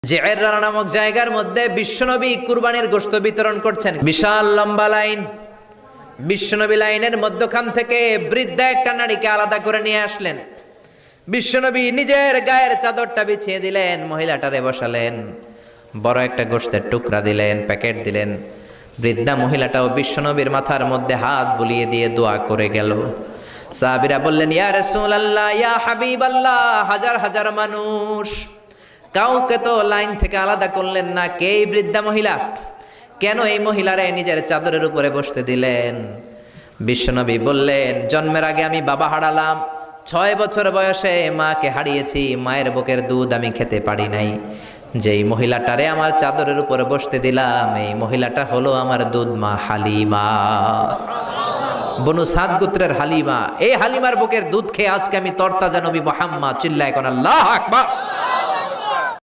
জি'ররানা নামক জায়গার মধ্যে বিশ্বনবী কুরবানির গোশত বিতরণ করছেন। বিশাল লম্বা লাইন। বিশ্বনবী লাইনের মধ্যখান থেকে বৃদ্ধা একটা নারীকে আলাদা করে নিয়ে আসলেন। বিশ্বনবী নিজের গায়ের চাদরটা বিছিয়ে দিলেন, মহিলাটারে বসালেন, বড় একটা গোশতের টুকরা দিলেন, প্যাকেট দিলেন। বৃদ্ধা মহিলাটাও বিশ্বনবীর মাথার মধ্যে হাত বুলিয়ে দিয়ে দোয়া করে গেল। সাহাবীরা বললেন, ইয়া রাসূলুল্লাহ, ইয়া হাবিবাল্লাহ, হাজার হাজার মানুষ, কাউকে তো লাইন থেকে আলাদা করলেন না, কে এই বৃদ্ধা মহিলা? কেন এই মহিলারে নিজের চাদরের উপরে বসতে দিলেন? বিশ্বনবী বললেন, জন্মের আগে আমি বাবা হারালাম, 6 বছর বয়সে মাকে হারিয়েছি, মায়ের বুকের দুধ আমি খেতে পারি নাই। যেই মহিলাটারে আমার চাদরের উপরে বসতে দিলাম, এই মহিলাটা হলো আমার দুধ মা হালিমা, বনু সাদ গোত্রের হালিমা। এই হালিমার বুকের দুধ খেয়ে আজকে আমি তরতাজা নবী মুহাম্মদ। চিল্লায় কোন আল্লাহু আকবার।